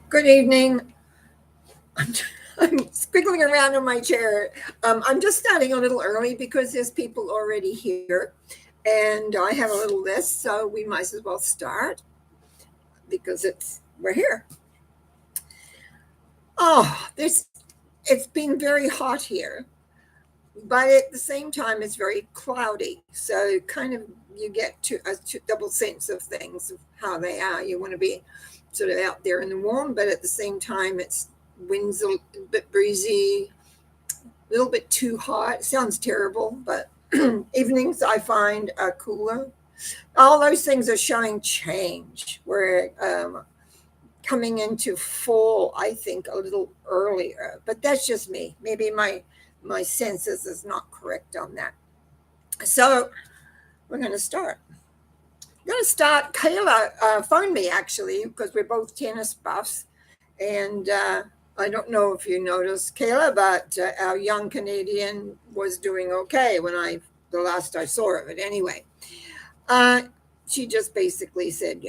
Good evening. I'm, I'm squiggling around in my chair. I'm just starting a little early because there's people already here, and I have a little list, so we might as well start because we're here. It's been very hot here, but at the same time, it's very cloudy. So kind of you get to a double sense of things of how they are. You want to be sort of out there in the warm, but at the same time, it's winds a bit breezy, a little bit too hot. Sounds terrible, but evenings I find are cooler. All those things are showing change. We're coming into fall, I think, a little earlier, but that's just me. Maybe my senses is not correct on that. So we're going to start. I'm going to start. Kayla phoned me actually because we're both tennis buffs, and I don't know if you noticed, Kayla, but our young Canadian was doing okay when the last I saw of it. Anyway, uh, she just basically said,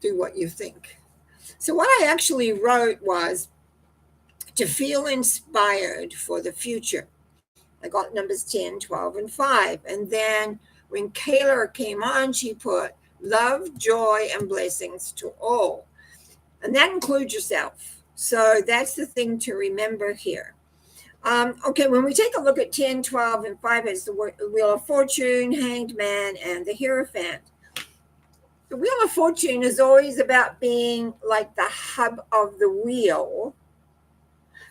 do what you think. So what I actually wrote was to feel inspired for the future. I got numbers 10, 12, and 5. And then when Kayla came on, she put love, joy, and blessings to all. And that includes yourself. So that's the thing to remember here. Okay, when we take a look at 10, 12, and 5, it's the Wheel of Fortune, Hanged Man, and the Hierophant. The Wheel of Fortune is always about being like the hub of the wheel,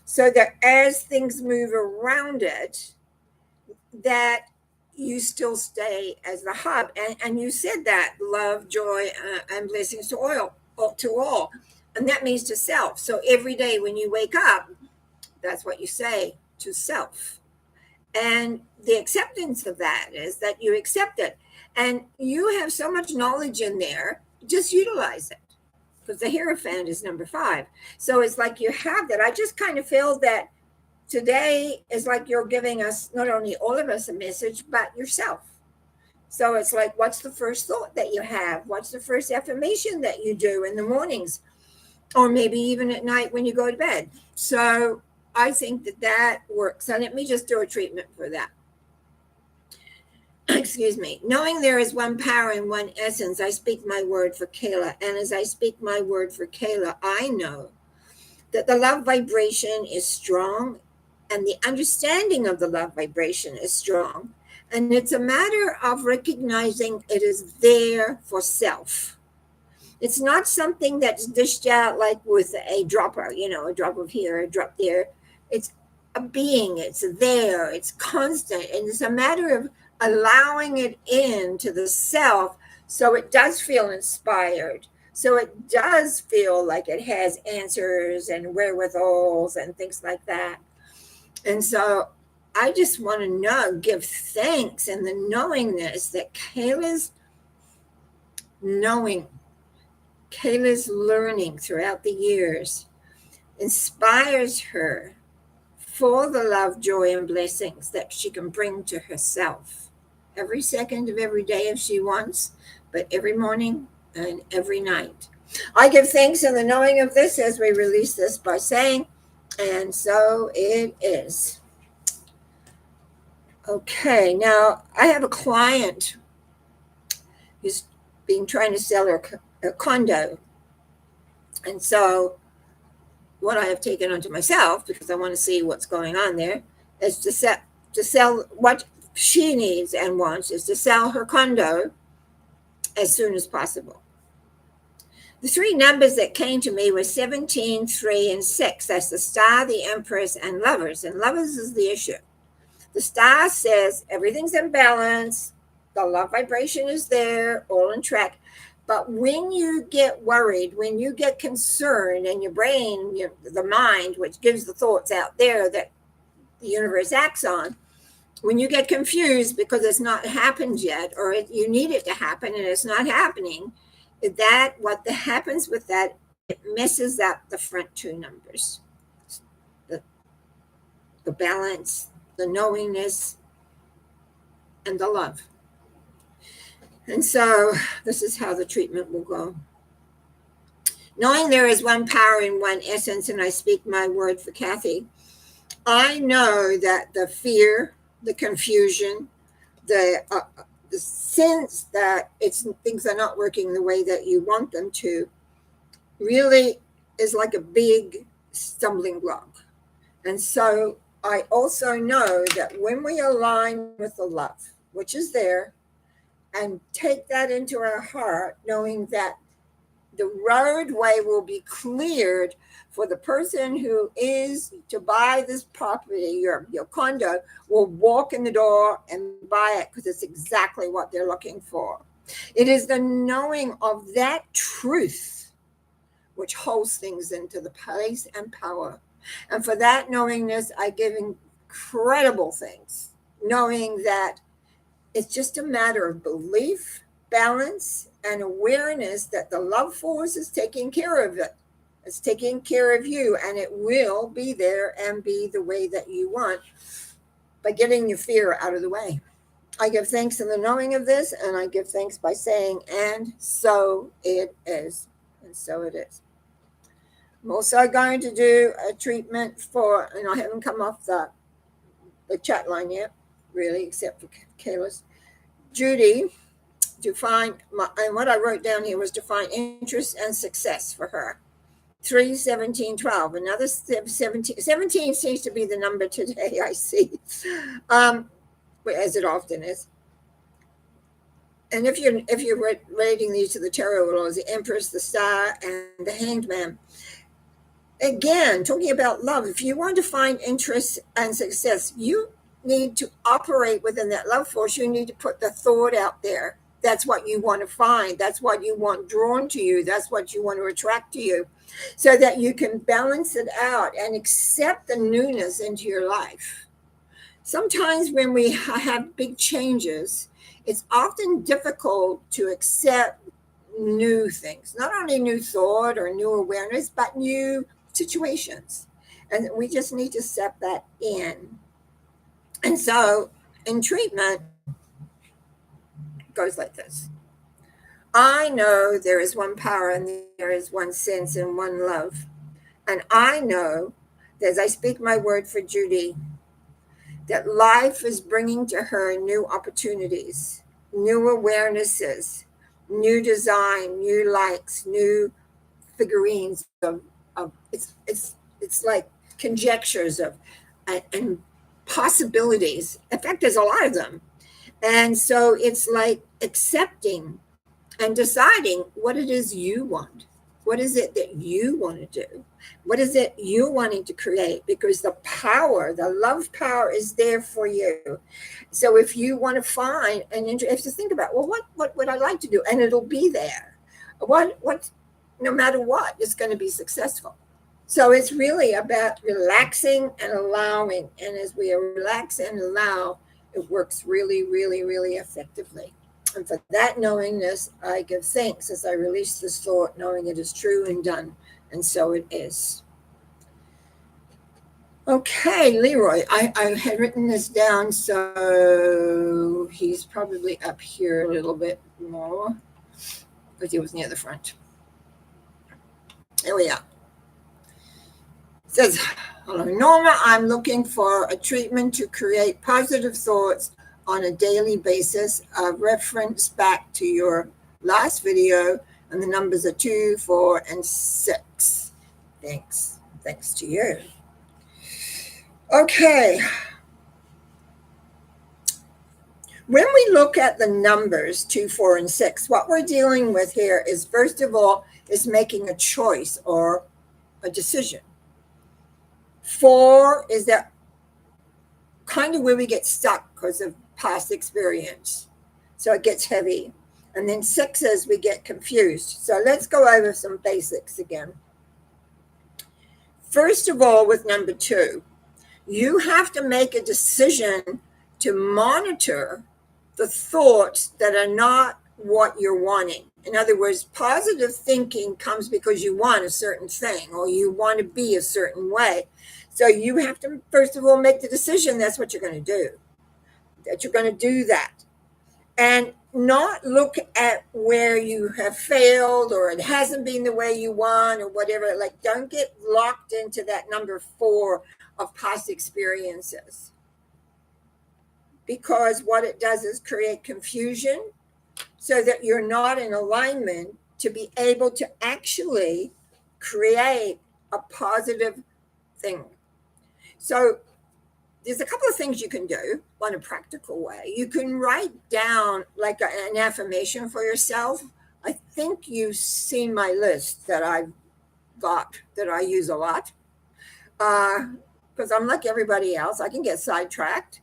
so that as things move around it, that you still stay as the hub. And you said that love, joy, and blessings to all. And that means to self. So every day when you wake up, that's what you say to self. And the acceptance of that is that you accept it. And you have so much knowledge in there, just utilize it. Because the Hierophant is number 5. So it's like you have that. I just kind of feel that today is like you're giving us, not only all of us, a message, but yourself. So it's like, what's the first thought that you have? What's the first affirmation that you do in the mornings? Or maybe even at night when you go to bed. So I think that works. So let me just do a treatment for that. Excuse me. Knowing there is one power and one essence, I speak my word for Kayla. And as I speak my word for Kayla, I know that the love vibration is strong and the understanding of the love vibration is strong. And it's a matter of recognizing it is there for self. It's not something that's dished out like with a dropper, a drop of here, a drop there. It's a being, it's there, it's constant. And it's a matter of allowing it into the self so it does feel inspired. So it does feel like it has answers and wherewithals and things like that. And so I just want to give thanks and the knowingness that knowing Kayla's learning throughout the years inspires her for the love, joy, and blessings that she can bring to herself every second of every day if she wants, but every morning and every night. I give thanks in the knowing of this as we release this by saying, and so it is. Okay, now I have a client who's been trying to sell her condo. And so what I have taken onto myself, because I want to see what's going on there, is to sell what she needs and wants is to sell her condo as soon as possible. The 3 numbers that came to me were 17, 3, and 6. That's the Star, the Empress, and Lovers. And Lovers is the issue. The Star says everything's in balance, the love vibration is there, all in track. But when you get worried, when you get concerned, and your brain, the mind, which gives the thoughts out there that the universe acts on, when you get confused because it's not happened yet, or you need it to happen and it's not happening, what happens with that, it messes up the front 2 numbers, the, the balance, the knowingness, and the love. And so this is how the treatment will go. Knowing there is one power in one essence, and I speak my word for Kathy, I know that the fear, the confusion, the sense that things are not working the way that you want them to really is like a big stumbling block. And so I also know that when we align with the love, which is there, and take that into our heart, knowing that the roadway will be cleared for the person who is to buy this property, your condo, will walk in the door and buy it because it's exactly what they're looking for. It is the knowing of that truth which holds things into the place and power. And for that knowingness, I give incredible things, knowing that it's just a matter of belief, balance, and awareness that the love force is taking care of it. It's taking care of you, and it will be there and be the way that you want by getting your fear out of the way. I give thanks in the knowing of this, and I give thanks by saying, and so it is. And so it is. I'm also going to do a treatment for, and I haven't come off the chat line yet, really, except for Kayla's. Judy, to find, and what I wrote down here was to find interest and success for her. 3, 17, 12. Another 17. 17 seems to be the number today, I see, as it often is. And if you're relating these to the tarot rules, the Empress, the Star, and the Hanged Man, again, talking about love, if you want to find interest and success, you need to operate within that love force. You need to put the thought out there. That's what you want to find. That's what you want drawn to you. That's what you want to attract to you, so that you can balance it out and accept the newness into your life. Sometimes when we have big changes, it's often difficult to accept new things, not only new thought or new awareness, but new situations. And we just need to set that in. And so in treatment, it goes like this. I know there is one power and there is one sense and one love. And I know that as I speak my word for Judy, that life is bringing to her new opportunities, new awarenesses, new design, new likes, new figurines of it's like conjectures of and possibilities. In fact, there's a lot of them. And so it's like accepting and deciding what it is you want. What is it that you want to do? What is it you're wanting to create? Because the power, the love power is there for you. So if you want to find and you have to think about, well, what would I like to do? And it'll be there. What no matter what, it's going to be successful. So it's really about relaxing and allowing. And as we relax and allow, it works really, really, really effectively. And for that knowingness, I give thanks as I release this thought, knowing it is true and done. And so it is. Okay, Leroy, I had written this down, so he's probably up here a little bit more because he was near the front. There we are. It says, hello, Norma, I'm looking for a treatment to create positive thoughts on a daily basis. Reference back to your last video, and the numbers are 2, 4, and 6. Thanks. Thanks to you. Okay. When we look at the numbers 2, 4, and 6, what we're dealing with here is, first of all, is making a choice or a decision. 4 is that kind of where we get stuck because of past experience. So it gets heavy. And then 6 is we get confused. So let's go over some basics again. First of all, with number 2, you have to make a decision to monitor the thoughts that are not what you're wanting. In other words, positive thinking comes because you want a certain thing or you want to be a certain way. So you have to, first of all, make the decision that's what you're going to do, that you're going to do that. And not look at where you have failed or it hasn't been the way you want or whatever. Like, don't get locked into that number 4 of past experiences, because what it does is create confusion so that you're not in alignment to be able to actually create a positive thing. So there's a couple of things you can do on a practical way. You can write down like an affirmation for yourself. I think you've seen my list that I've got that I use a lot, because I'm like everybody else. I can get sidetracked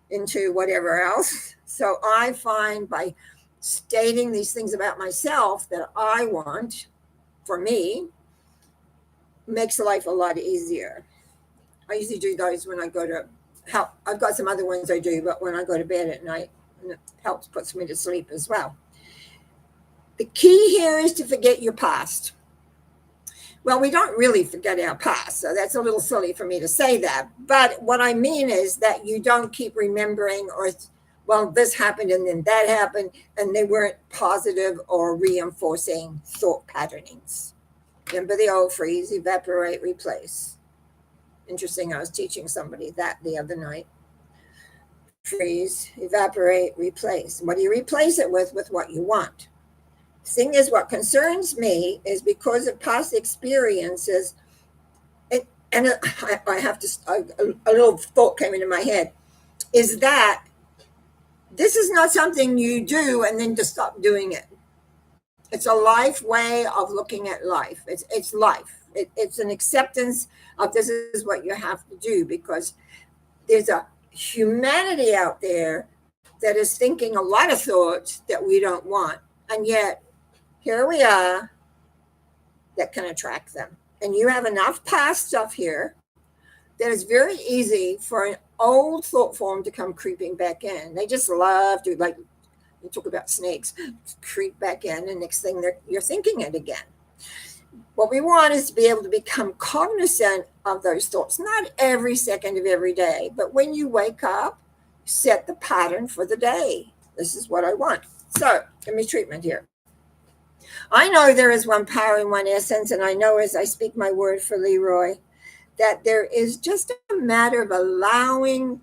into whatever else. So I find by stating these things about myself that I want for me makes life a lot easier. I usually do those when I go to help. I've got some other ones I do, but when I go to bed at night, and it helps, puts me to sleep as well. The key here is to forget your past. Well, we don't really forget our past, so that's a little silly for me to say that. But what I mean is that you don't keep remembering, or, well, this happened and then that happened, and they weren't positive or reinforcing thought patternings. Remember the old phrase, evaporate, replace. Interesting, I was teaching somebody that the other night. Freeze, evaporate, replace. What do you replace it with? With what you want. Thing is, what concerns me is because of past experiences, and I have to, a little thought came into my head, is that this is not something you do and then just stop doing it. It's a life way of looking at life. It's life. It's an acceptance of this is what you have to do, because there's a humanity out there that is thinking a lot of thoughts that we don't want. And yet, here we are that can attract them. And you have enough past stuff here that it's very easy for an old thought form to come creeping back in. They just love to, like, you talk about snakes, creep back in, and next thing you're thinking it again. What we want is to be able to become cognizant of those thoughts, not every second of every day, but when you wake up, set the pattern for the day. This is what I want. So, give me treatment here. I know there is one power in one essence, and I know as I speak my word for Leroy, that there is just a matter of allowing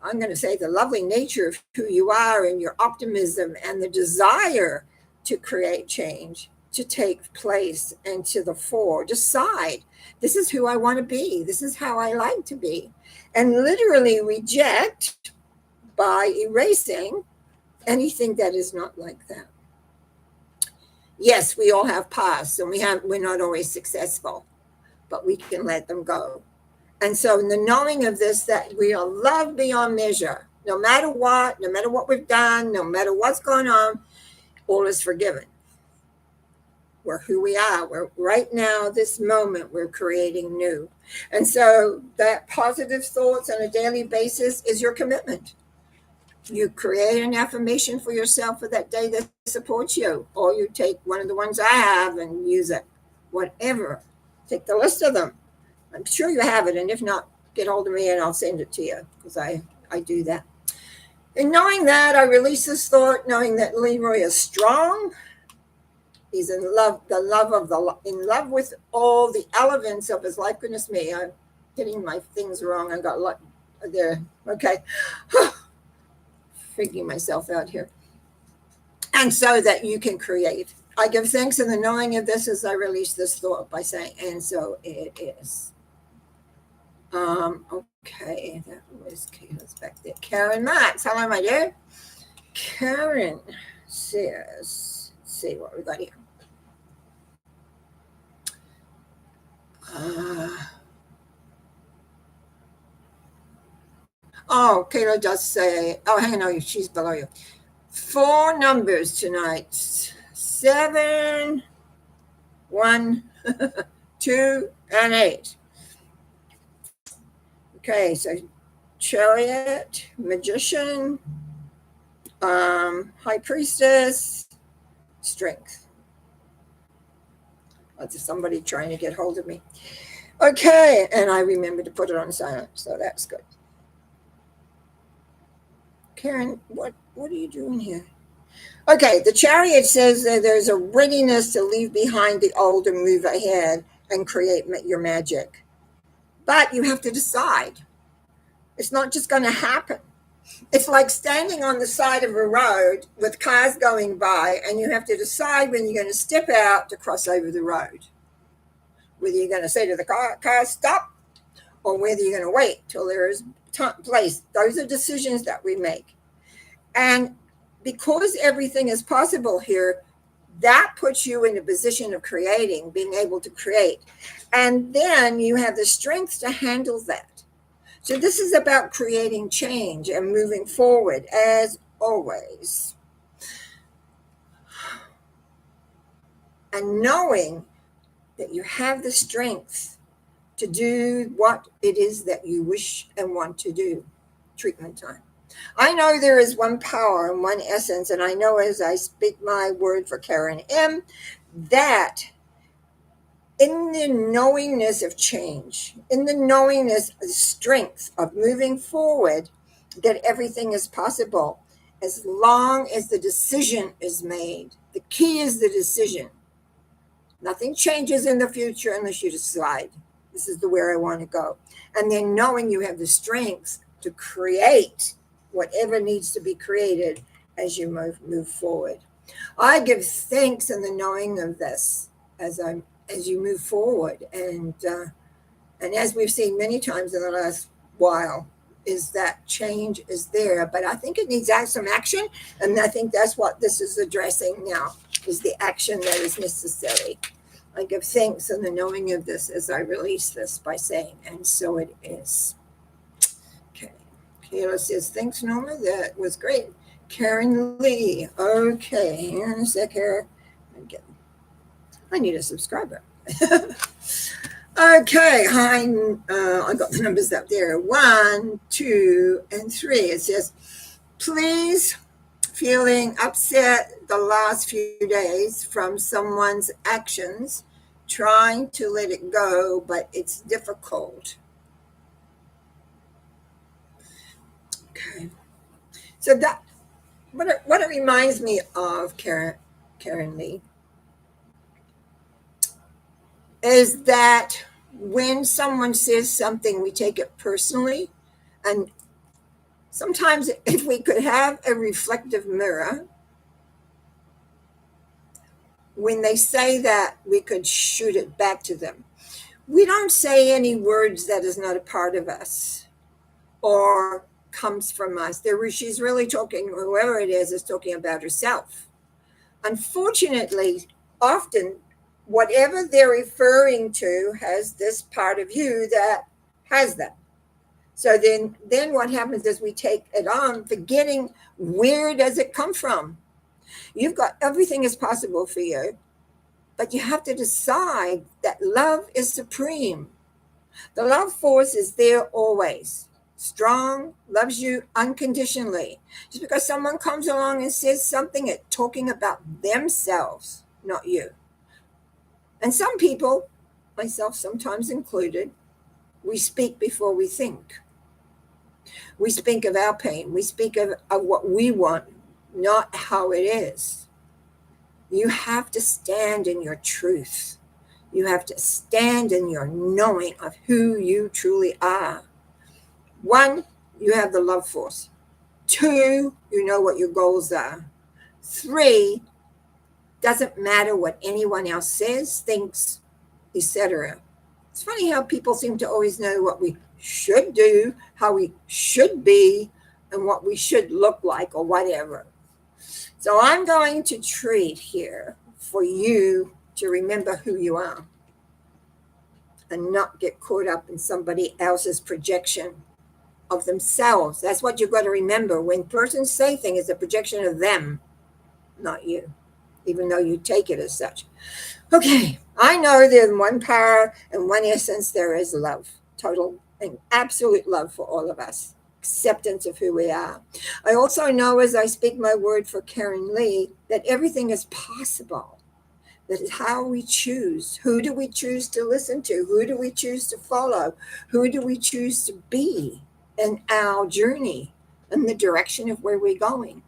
I'm going to say the lovely nature of who you are and your optimism and the desire to create change to take place and to the fore. Decide, this is who I want to be. This is how I like to be. And literally reject by erasing anything that is not like that. Yes, we all have pasts and we're not always successful, but we can let them go. And so in the knowing of this, that we are loved beyond measure, no matter what we've done, no matter what's going on, all is forgiven. We're who we are. We're right now, this moment, we're creating new. And so that positive thoughts on a daily basis is your commitment. You create an affirmation for yourself for that day that supports you, or you take one of the ones I have and use it. Whatever. Take the list of them. I'm sure you have it, and if not, get hold of me and I'll send it to you, because I do that. And knowing that, I release this thought, knowing that Leroy is strong. He's in love, in love with all the elements of his life. Goodness me, I'm getting my things wrong. I got a lot there. Okay. Freaking myself out here. And so that you can create. I give thanks in the knowing of this as I release this thought by saying, and so it is. Okay, that was Kayla's back there. Karen Max, hello, my dear. Karen says, let's see what we got here. Kayla does say, hang on, she's below you. 4 numbers tonight: 7, 1, 2, and 8. Okay, so Chariot, Magician, High Priestess, Strength. That's somebody trying to get hold of me. Okay, and I remember to put it on silent, so that's good. Karen, what are you doing here? Okay, the Chariot says that there's a readiness to leave behind the old and move ahead and create your magic. But you have to decide. It's not just going to happen. It's like standing on the side of a road with cars going by, and you have to decide when you're going to step out to cross over the road. Whether you're going to say to the car stop, or whether you're going to wait till there is place. Those are decisions that we make. And because everything is possible here, that puts you in a position of creating, being able to create. And then you have the strength to handle that. So this is about creating change and moving forward, as always. And knowing that you have the strength to do what it is that you wish and want to do. Treatment time. I know there is one power and one essence, and I know as I speak my word for Karen M, that in the knowingness of change, in the knowingness, the strength of moving forward, that everything is possible as long as the decision is made. The key is the decision. Nothing changes in the future unless you decide, this is the where I want to go. And then knowing you have the strength to create whatever needs to be created as you move forward. I give thanks in the knowing of this as you move forward, and as we've seen many times in the last while, is that change is there, but I think it needs some action, and I think that's what this is addressing now, is the action that is necessary. I give thanks in the knowing of this as I release this by saying, and so it is. Okay. Kayla says, thanks, Norma. That was great. Karen Lee. Okay. Hang on a sec here. I need a subscriber. Okay. I got the numbers up there. 1, 2, and 3. It says, please, feeling upset the last few days from someone's actions, trying to let it go, but it's difficult. Okay. So that what it reminds me of, Karen Lee, is that when someone says something, we take it personally. And sometimes if we could have a reflective mirror, when they say that, we could shoot it back to them. We don't say any words that is not a part of us or comes from us. She's really talking, whoever it is talking about herself. Unfortunately, often whatever they're referring to has this part of you that has that. So then what happens is we take it on, forgetting where does it come from. You've got everything is possible for you, but you have to decide that love is supreme. The love force is there always. Strong, loves you unconditionally. Just because someone comes along and says something, it's talking about themselves, not you. And some people, myself sometimes included, we speak before we think. We speak of our pain. We speak of what we want, not how it is. You have to stand in your truth. You have to stand in your knowing of who you truly are. 1, you have the love force. 2, you know what your goals are. 3, doesn't matter what anyone else says, thinks, etc. It's funny how people seem to always know what we should do, how we should be, and what we should look like or whatever. So I'm going to treat here for you to remember who you are and not get caught up in somebody else's projection of themselves. That's what you've got to remember. When persons say things, it's a projection of them, not you, even though you take it as such. Okay, I know there's one power and one essence. There is love, total and absolute love for all of us, acceptance of who we are. I also know as I speak my word for Karen Lee that everything is possible. That is how we choose. Who do we choose to listen to? Who do we choose to follow? Who do we choose to be in our journey? and the direction of where we're going.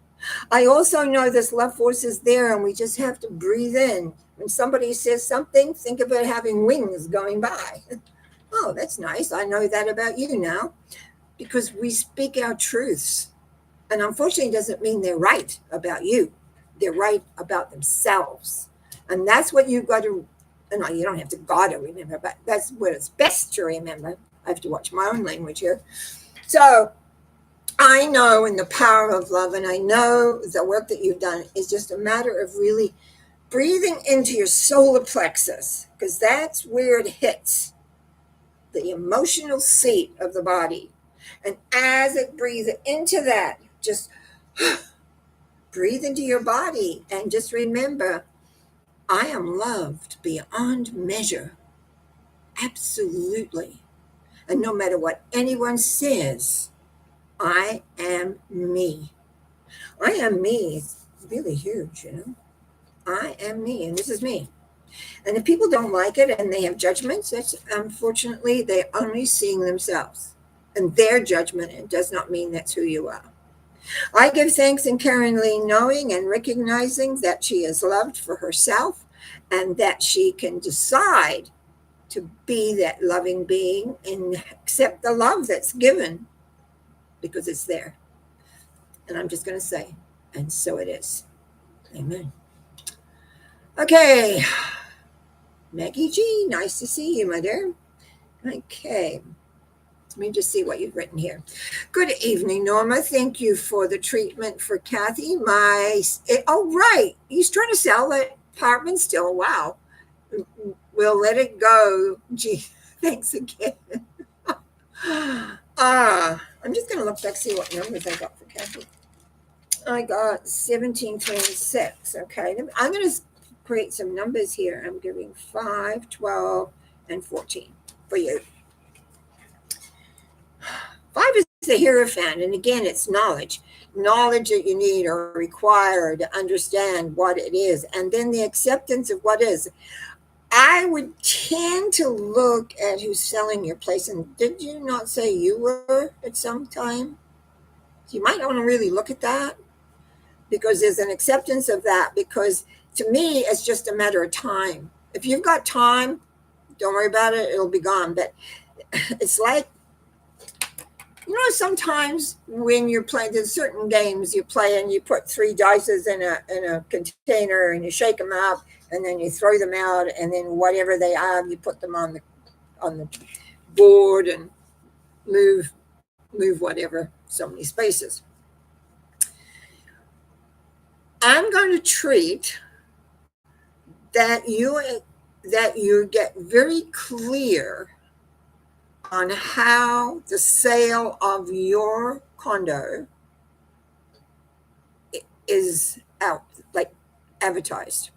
I also know this love force is there, and we just have to breathe in. When somebody says something, think of it having wings going by. Oh, that's nice. I know that about you now, because we speak our truths. And unfortunately, it doesn't mean they're right about you. They're right about themselves. And that's what you've got to, no, you don't have to gotta remember, but that's what it's best to remember. I have to watch my own language here. So I know in the power of love, and I know the work that you've done is just a matter of really breathing into your solar plexus, because that's where it hits the emotional seat of the body. And as it breathes into that, just breathe into your body and just remember, I am loved beyond measure. Absolutely. And no matter what anyone says, I am me. I am me. It's really huge, you know. I am me, and this is me. And if people don't like it and they have judgments, that's unfortunately they're only seeing themselves. And their judgment, it does not mean that's who you are. I give thanks in Karen Lee, knowing and recognizing that she is loved for herself and that she can decide to be that loving being and accept the love that's given because it's there. And I'm just going to say, and so it is. Amen. Okay. Maggie G, nice to see you, my dear. Okay. Let me just see what you've written here. Good evening, Norma. Thank you for the treatment for Kathy. Oh, right. He's trying to sell that apartment still. Wow. We'll let it go. Gee, thanks again. I'm just going to look back, see what numbers I got for Kathy. I got 1726. Okay. I'm going to create some numbers here. I'm giving 5, 12, and 14 for you. 5 is the Hierophant, and again, it's knowledge that you need or require to understand what it is, and then the acceptance of what is. I would tend to look at who's selling your place, and did you not say you were at some time? So you might want to really look at that, because there's an acceptance of that, because to me, it's just a matter of time. If you've got time, don't worry about it, it'll be gone. But it's like, you know, sometimes when you're playing, there's certain games you play and you put 3 dices in a container and you shake them up and then you throw them out, and then whatever they have, you put them on the board and move whatever so many spaces. I'm going to treat that you get very clear on how the sale of your condo is out, like advertised.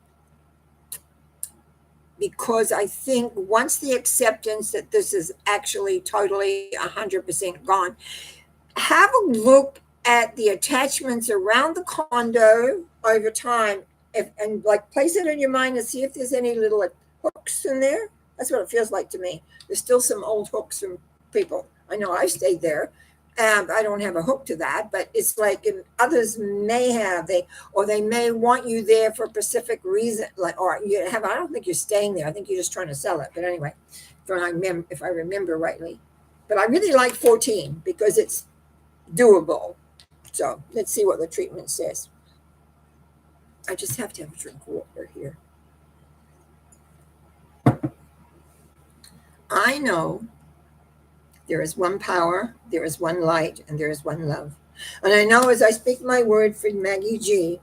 Because I think once the acceptance that this is actually totally 100% gone, have a look at the attachments around the condo over time, and like place it in your mind and see if there's any little like, hooks in there. That's what it feels like to me. There's still some old hooks from people. I know I stayed there. I don't have a hook to that, but it's like others may have, they may want you there for a specific reason, like, or you have. I don't think you're staying there. I think you're just trying to sell it. But anyway, if I remember rightly, but I really like 14 because it's doable. So let's see what the treatment says. I just have to have a drink of water here. I know there is one power, there is one light, and there is one love. And I know as I speak my word for Maggie G,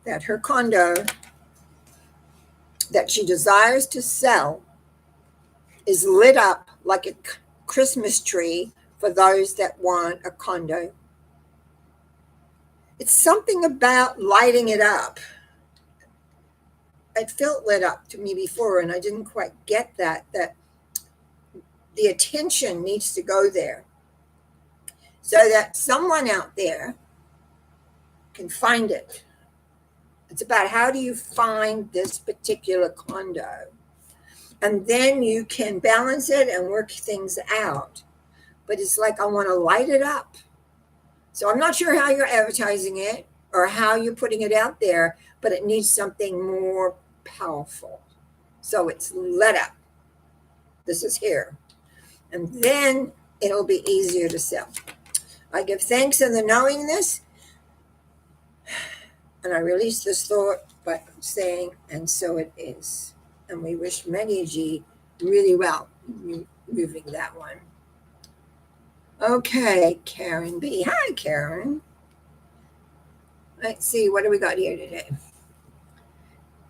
that her condo that she desires to sell is lit up like a Christmas tree for those that want a condo. It's something about lighting it up. It felt lit up to me before, and I didn't quite get that the attention needs to go there so that someone out there can find it. It's about how do you find this particular condo? And then you can balance it and work things out. but it's like I want to light it up. So I'm not sure how you're advertising it or how you're putting it out there, but it needs something more powerful. So it's lit up. This is here. And then it'll be easier to sell. I give thanks in the knowingness, and I release this thought by saying, and so it is. And we wish Maggie G really well moving that one. Okay, Karen B. Hi, Karen. Let's see, what do we got here today?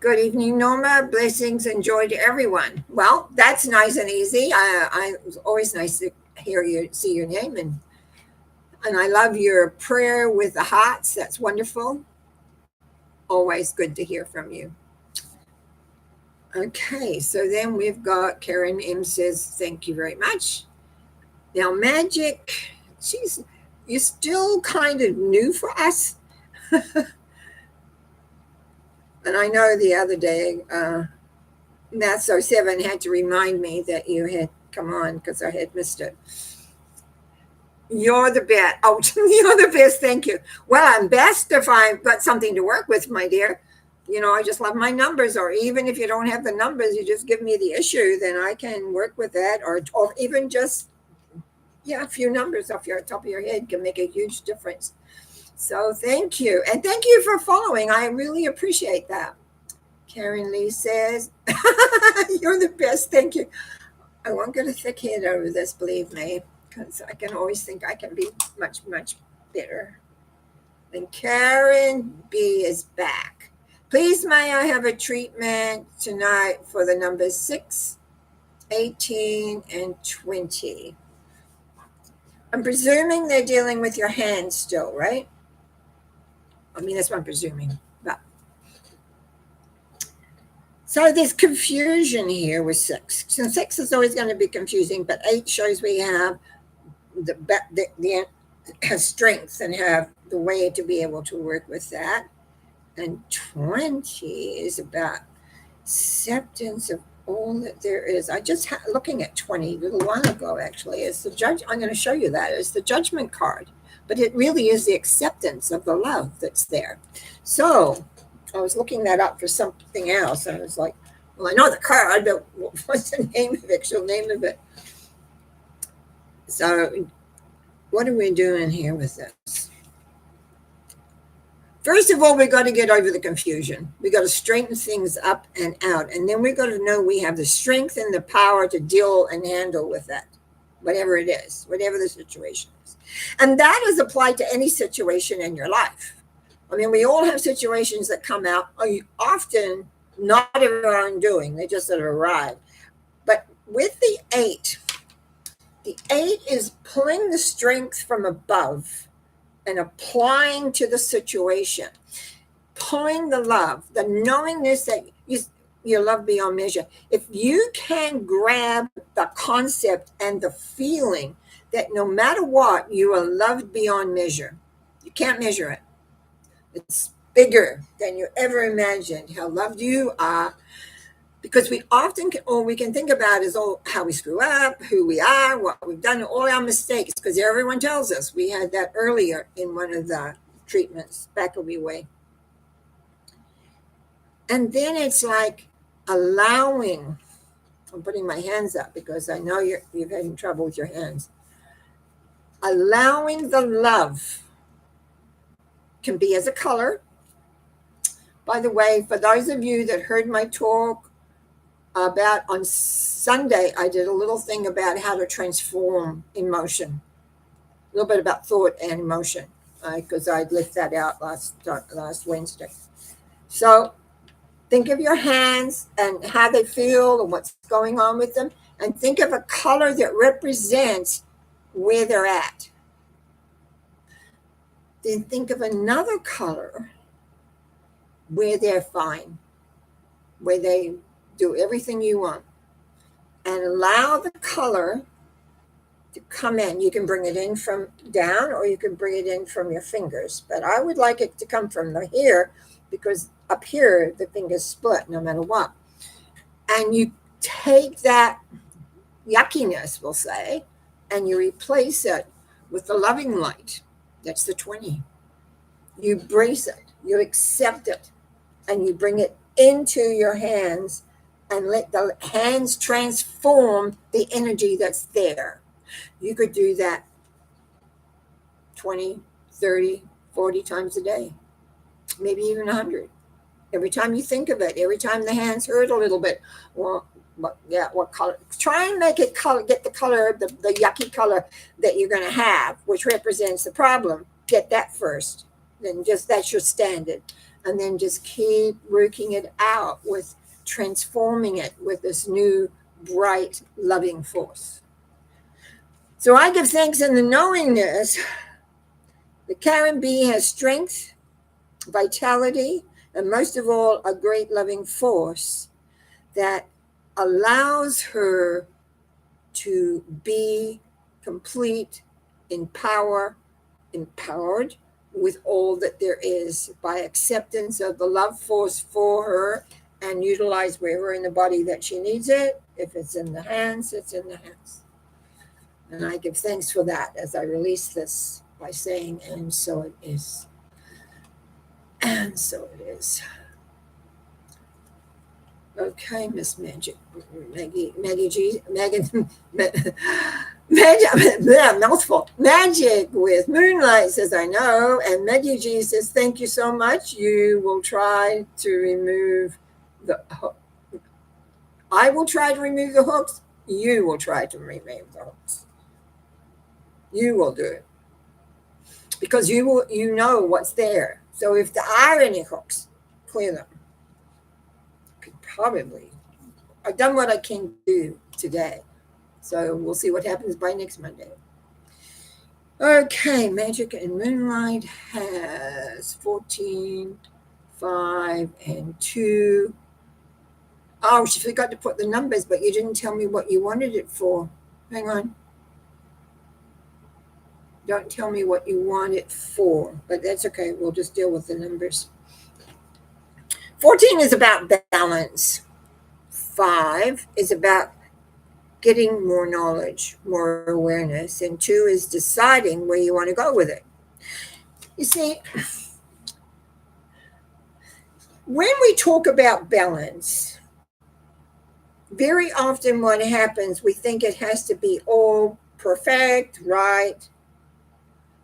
Good evening, Norma. Blessings and joy to everyone. Well, that's nice and easy. It's always nice to hear you, see your name, and I love your prayer with the hearts. That's wonderful. Always good to hear from you. Okay, so then we've got Karen M says, thank you very much. Now, Magic, you're still kind of new for us. And I know the other day, Math 07 had to remind me that you had come on because I had missed it. You're the best. Oh, you're the best. Thank you. Well, I'm best if I've got something to work with, my dear. You know, I just love my numbers, or even if you don't have the numbers, you just give me the issue, then I can work with that, or even just, a few numbers off your top of your head can make a huge difference. So thank you. And thank you for following. I really appreciate that. Karen Lee says, you're the best. Thank you. I won't get a thick head over this, believe me, because I can always think I can be much, much better. And Karen B is back. Please, may I have a treatment tonight for the numbers 6, 18, and 20. I'm presuming they're dealing with your hands still, right? I mean, that's what I'm presuming. But so there's confusion here with 6. So 6 is always going to be confusing, but 8 shows we have the strength and have the way to be able to work with that. And 20 is about acceptance of all that there is. I just looking at 20 a little while ago, actually. It's the judge. I'm going to show you that. It's the judgment card. But it really is the acceptance of the love that's there. So I was looking that up for something else. And I was like, well, I know the card, but what's the name of it? Actual name of it. So what are we doing here with this? First of all, we got to get over the confusion. We got to straighten things up and out. And then we got to know we have the strength and the power to deal and handle with that, whatever it is, whatever the situation is. And that is applied to any situation in your life. I mean, we all have situations that come out, often not of our own doing. They just sort of arrive. But with the 8 is pulling the strength from above and applying to the situation, pulling the love, the knowingness that you love beyond measure. If you can grab the concept and the feeling that no matter what, you are loved beyond measure. You can't measure it. It's bigger than you ever imagined how loved you are, because we often all we can think about is how we screw up, who we are, what we've done, all our mistakes, because everyone tells us. We had that earlier in one of the treatments back a wee way. And then it's like allowing, I'm putting my hands up because I know you've had trouble with your hands. Allowing the love can be as a color. By the way, for those of you that heard my talk about on Sunday, I did a little thing about how to transform emotion, a little bit about thought and emotion, because I'd left that out last Wednesday. So think of your hands and how they feel and what's going on with them, and think of a color that represents where they're at. Then think of another color where they're fine, where they do everything you want, and allow the color to come in. You can bring it in from down, or you can bring it in from your fingers, but I would like it to come from the here, because up here the fingers split no matter what. And you take that yuckiness, we'll say, and you replace it with the loving light. That's the 20. You brace it, you accept it, and you bring it into your hands and let the hands transform the energy that's there. You could do that 20, 30, 40 times a day, maybe even 100. Every time you think of it, every time the hands hurt a little bit, well, what color? Try and make it color, get the color, the yucky color that you're going to have, which represents the problem. Get that first. Then just that's your standard. And then just keep working it out with transforming it with this new, bright, loving force. So I give thanks in the knowingness that Karen B has strength, vitality, and most of all, a great loving force that allows her to be complete in power, empowered with all that there is by acceptance of the love force for her and utilize wherever in the body that she needs it. If it's in the hands, it's in the hands. And I give thanks for that as I release this by saying, and so it is. And so it is. Okay, Miss Maggie G, mouthful. Magic with Moonlight says, I know. And Maggie G says, thank you so much. You will try to remove the hook. I will try to remove the hooks. You will try to remove the hooks. You will do it. Because you know what's there. So if there are any hooks, clear them. Probably. I've done what I can do today. So we'll see what happens by next Monday. Okay, Magic and Moonlight has 14, 5, and 2. Oh, she forgot to put the numbers, but you didn't tell me what you wanted it for. Hang on. Don't tell me what you want it for, but that's okay. We'll just deal with the numbers. 14 is about balance. 5 is about getting more knowledge, more awareness. And 2 is deciding where you want to go with it. You see, when we talk about balance, very often what happens, we think it has to be all perfect, right?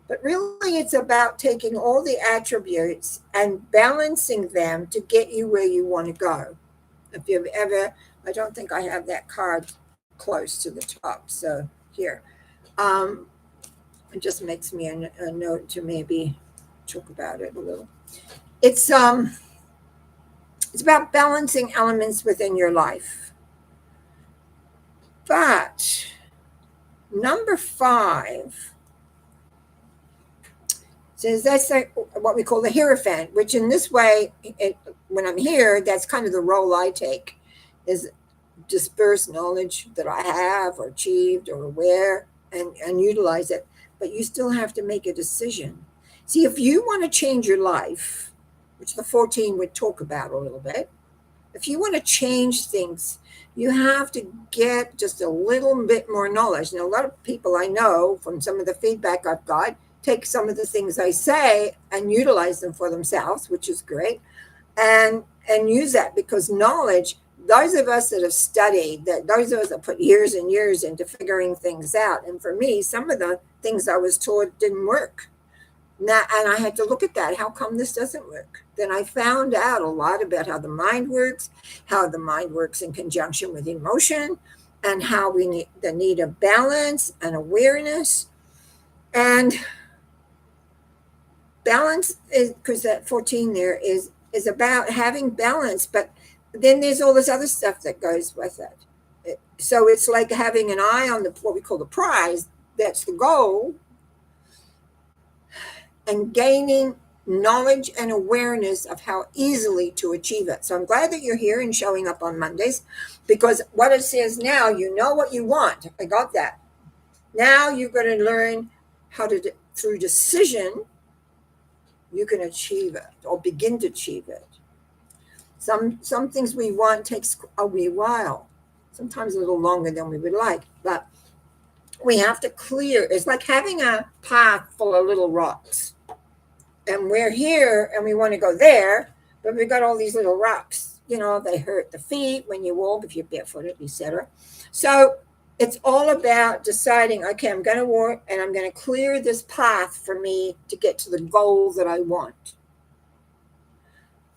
But really, it's about taking all the attributes and balancing them to get you where you want to go. If you've ever, I don't think I have that card close to the top. So here, it just makes me a note to maybe talk about it a little. It's about balancing elements within your life. But number 5 says that's what we call the Hierophant, which in this way, when I'm here, that's kind of the role I take, is disperse knowledge that I have or achieved or aware and utilize it. But you still have to make a decision. See, if you want to change your life, which the 14 would talk about a little bit, if you want to change things, you have to get just a little bit more knowledge. Now, a lot of people I know from some of the feedback I've got take some of the things I say and utilize them for themselves, which is great, and use that, because knowledge, those of us that have studied, that those of us that put years and years into figuring things out, and for me, some of the things I was taught didn't work. Now, and I had to look at that. How come this doesn't work? Then I found out a lot about how the mind works in conjunction with emotion, and how we need the need of balance and awareness. And balance is, because that 14 there is about having balance, but then there's all this other stuff that goes with it. So it's like having an eye on what we call the prize. That's the goal. And gaining knowledge and awareness of how easily to achieve it. So I'm glad that you're here and showing up on Mondays, because what it says now, you know what you want. I got that. Now you're going to learn how to, through decision, you can achieve it or begin to achieve it. Some things we want takes a wee while, sometimes a little longer than we would like, but we have to clear. It's like having a path full of little rocks. And we're here and we want to go there, but we've got all these little rocks. They hurt the feet when you walk, if you're barefooted, etc. So it's all about deciding, okay, I'm going to walk and I'm going to clear this path for me to get to the goal that I want.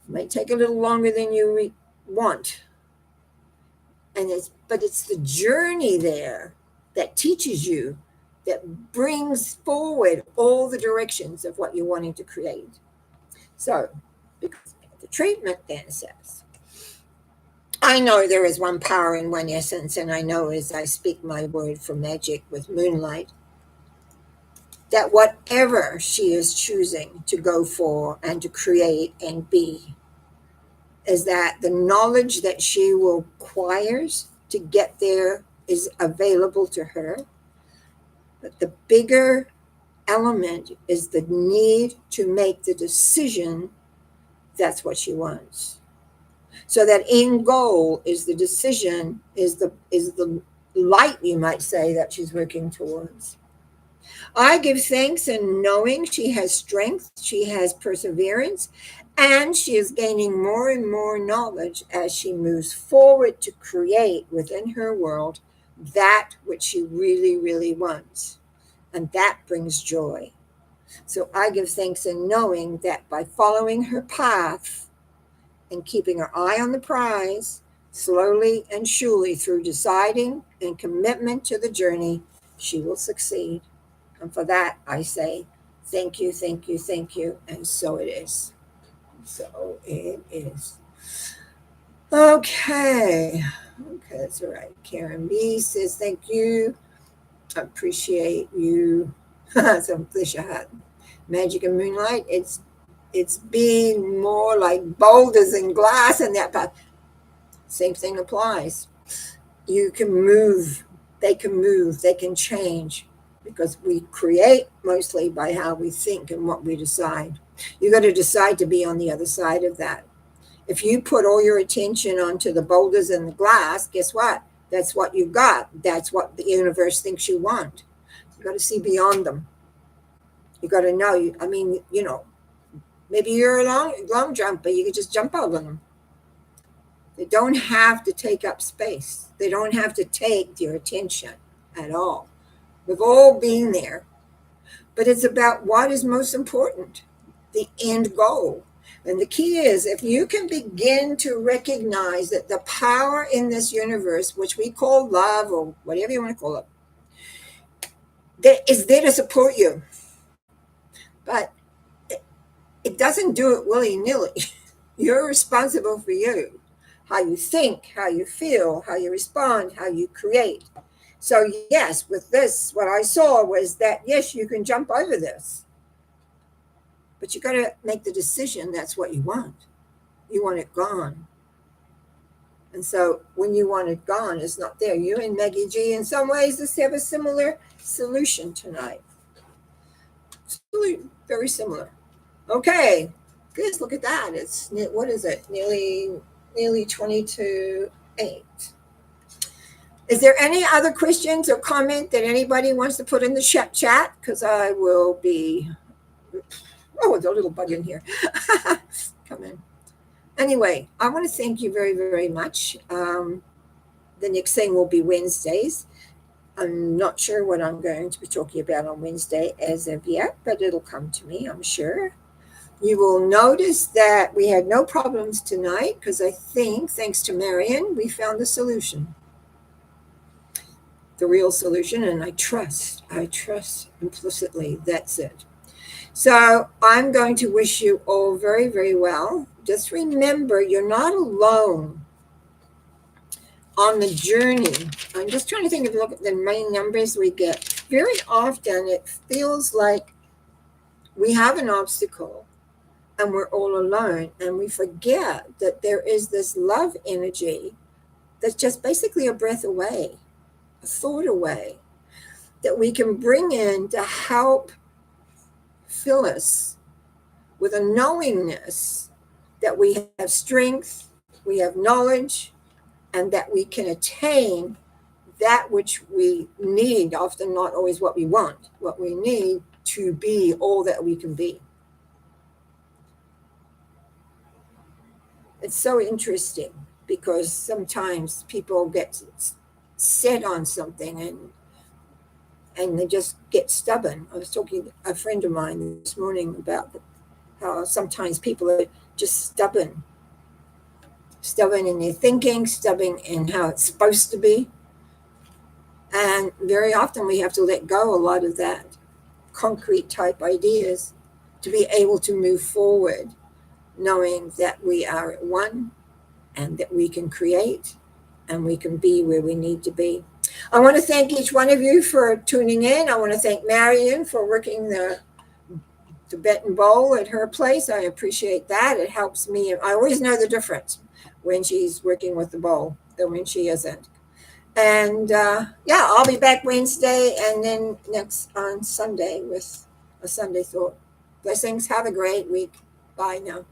It might take a little longer than you want. But it's the journey there that teaches you, that brings forward all the directions of what you're wanting to create. So, because the treatment then says, I know there is one power in one essence, and I know as I speak my word for magic with moonlight, that whatever she is choosing to go for and to create and be, is that the knowledge that she will acquires to get there is available to her. But the bigger element is the need to make the decision that's what she wants. So that end goal is the decision, is the light, you might say, that she's working towards. I give thanks in knowing she has strength, she has perseverance, and she is gaining more and more knowledge as she moves forward to create within her world that which she really, really wants. And that brings joy. So I give thanks in knowing that by following her path and keeping her eye on the prize, slowly and surely through deciding and commitment to the journey, she will succeed. And for that, I say, thank you, thank you, thank you. And so it is. So it is. Okay, that's all right. Karen B says, thank you. I appreciate you. Some Felicia Hut. Magic and Moonlight. It's being more like boulders and glass in that path. Same thing applies. You can move. They can change, because we create mostly by how we think and what we decide. You got to decide to be on the other side of that. If you put all your attention onto the boulders and the glass, guess what? That's what you got. That's what the universe thinks you want. You got to see beyond them. You got to know. Maybe you're a long jumper. You can just jump over them. They don't have to take up space. They don't have to take your attention at all. We've all been there. But it's about what is most important, the end goal. And the key is, if you can begin to recognize that the power in this universe, which we call love or whatever you want to call it, that is there to support you. But it doesn't do it willy-nilly. You're responsible for you, how you think, how you feel, how you respond, how you create. So yes, with this, what I saw was that, yes, you can jump over this, but you got to make the decision that's what you want. You want it gone. And so when you want it gone, it's not there. You and Maggie G, in some ways, just have a similar solution tonight. Very similar. Okay, good. Look at that. It's, what is it? Nearly 22:08. Is there any other questions or comment that anybody wants to put in the chat? Because I will be. Oh, there's a little bug in here. Come in. Anyway, I want to thank you very, very much. The next thing will be Wednesdays. I'm not sure what I'm going to be talking about on Wednesday as of yet, but it'll come to me, I'm sure. You will notice that we had no problems tonight because I think, thanks to Marion, we found the solution. The real solution, and I trust implicitly, that's it. So I'm going to wish you all very, very well. Just remember, you're not alone on the journey. I'm just trying to think of, look at the main numbers we get. Very often it feels like we have an obstacle and we're all alone, and we forget that there is this love energy that's just basically a breath away, a thought away, that we can bring in to help fill us with a knowingness that we have strength, we have knowledge, and that we can attain that which we need, often not always what we want, what we need to be all that we can be. It's so interesting because sometimes people get set on something and they just get stubborn. I was talking to a friend of mine this morning about how sometimes people are just stubborn in their thinking, stubborn in how it's supposed to be. And very often we have to let go a lot of that concrete type ideas to be able to move forward, knowing that we are at one and that we can create and we can be where we need to be. I want to thank each one of you for tuning in. I want to thank Marion for working the Tibetan bowl at her place. I appreciate that. It helps me. I always know the difference when she's working with the bowl than when she isn't. And yeah, I'll be back Wednesday and then next on Sunday with a Sunday thought. Blessings. Have a great week. Bye now.